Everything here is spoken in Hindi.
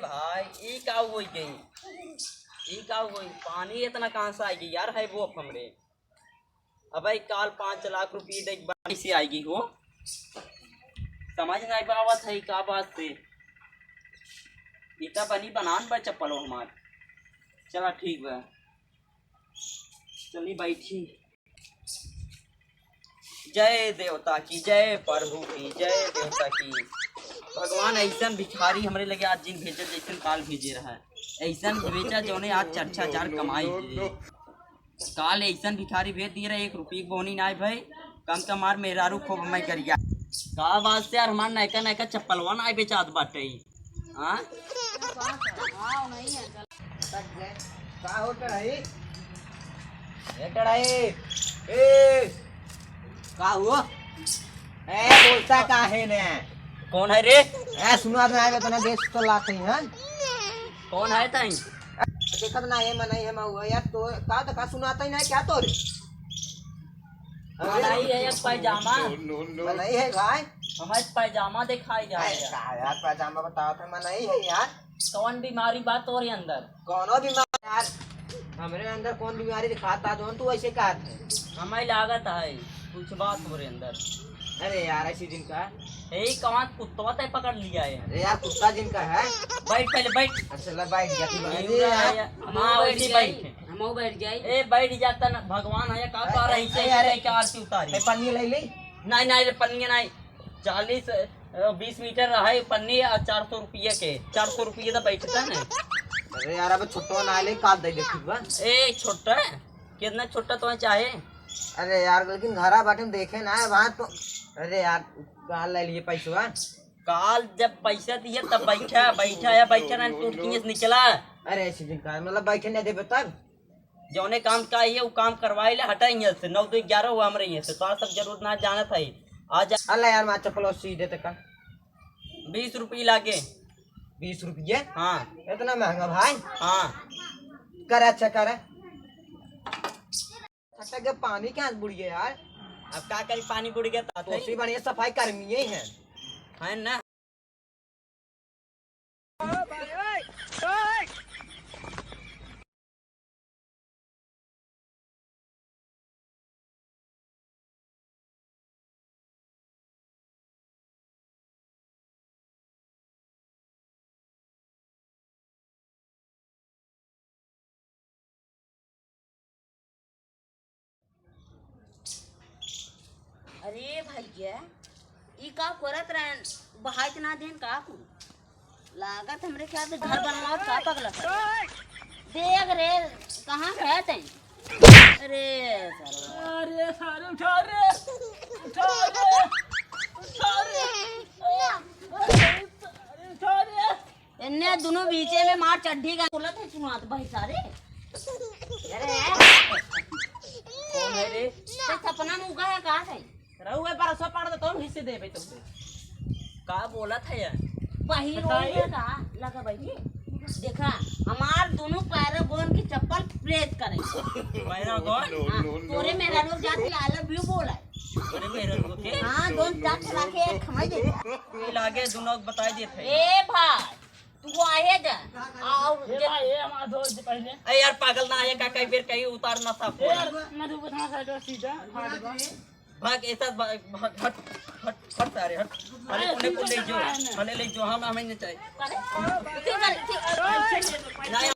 भाई ई का हो गई, ई का हो गई, पानी इतना कहाँ से आएगी यार? है वो हमरे अब भाई काल 5 लाख रुपये देख बारी से आएगी वो, समझ नहीं बात है का बात से इतना बनी बनान बा चप्पल हमार। चला ठीक बा, चली बैठी। जय देवता की जय, प्रभु की जय, देवता की। भगवान ऐसा भिखारी हमरे लगे आज जिन भेजे जैसे काल भेजे रहा है, ऐसा भेजा जो ने आज 4-4 कमाई काल ऐसा भिखारी भेज दिए रहे, 1 रुपये बोनी ना भाई कम कमार मेहरारू खूब मैं करिया का वास्ते यार हमार नयका नयका चप्पलवा ना बेचात बाटे। हाँ का हो टड़ाई ए टड़ाई ए का हुआ ए बोलता का है ने? कौन है रे? ए सुना ना आवे तना देश तो लाते हैं। कौन है ताई? देखत ना है मनाई है हुआ यार तो का सुनाता ही ना क्या तो रे? मनाई है एक पैजामा, मनाई है भाई हमारे पैजामा दिखाई जा रहा है यार। पैजामा बताओ तो मनाई है यार। कौन बीमारी बात हो रही अंदर? कौनो बीमारी यार हमरे अंदर कौन बीमारी दिखाता जो तू ऐसे कहा थे? हमें लागत है कुछ बात हो रही अंदर। अरे यार ऐसी दिन का यही कहाँ कुत्ता तय पकड़ लिया है। अरे यार कुत्ता दिन का है। बैठ पहले बैठ। अच्छा ला बैठ गया तू बैठ जाए। ए बैठ जाता ना भगवान है का कर रही से अरे क्या आरती उतारी पन्नी ले ली। नहीं नहीं रे पन्नी नहीं 40-20 मीटर है पन्नी और 400 रुपये के 400 रुपये तो बैठता ना। अरे यार अब छोटा ना ले काट दे देखी बस। ए छोटा कितना छोटा तो चाहे? अरे यार लेकिन घरा बाटे में देखे ना वहाँ तो। अरे यार काल ले लिए पैसा काल जब पैसा दिए तब बैठा या बैठा ना टूट निकला। अरे ऐसी दिन का मतलब बैठे नहीं देवे तब जौने काम का है वो काम करवाए ले हटा यहाँ से 9 to 11 हुआ हमारे यहाँ से तो सब जरूरत ना जाना था आज। अल्लाह यार मैं चप्पल सीधे तक 20 रुपये लागे। 20 रुपये? हाँ इतना महंगा भाई? हाँ कर अच्छा कर के पानी क्या बुढ़ गया यार। अब क्या करी पानी बुढ़ गया तो बढ़िया सफाई कर्मी है ना। अरे भैया ई का करत रहन बहाइत ना देन का को लागत हमरे ख्याल से घर बनवाओ का पगला देख रे कहां है तै? अरे सारे उठा रे इन्ने दोनों बीचे में मार चड्ढी का बोलत है सुनात भाई सारे। अरे कौन है रे? ते सपना में उगा है का है? रहुए पर सब पड़ तो हिस्से दे भाई तुमसे का बोला था यार? वही रोए का लगा भाई देखा हमार दोनों पैरों गोन की चप्पल प्रेस करे मेरा कौन? तोरे मेरा लोग जाती आई लव यू बोला अरे मेरा लोग के हां दोन चाट लाके खमाई दे ये लागे दोनों बताई दे थे। ए भाई तू आए जा आओ ये हमारा दोस्त पहले। अरे यार पागल ना आया का कई बेर कहीं उतारना था मधु बता साइड सीधा भाग ऐसा हट सारे हट अरे ले जो हम हमें नहीं चाहिए। ठीक है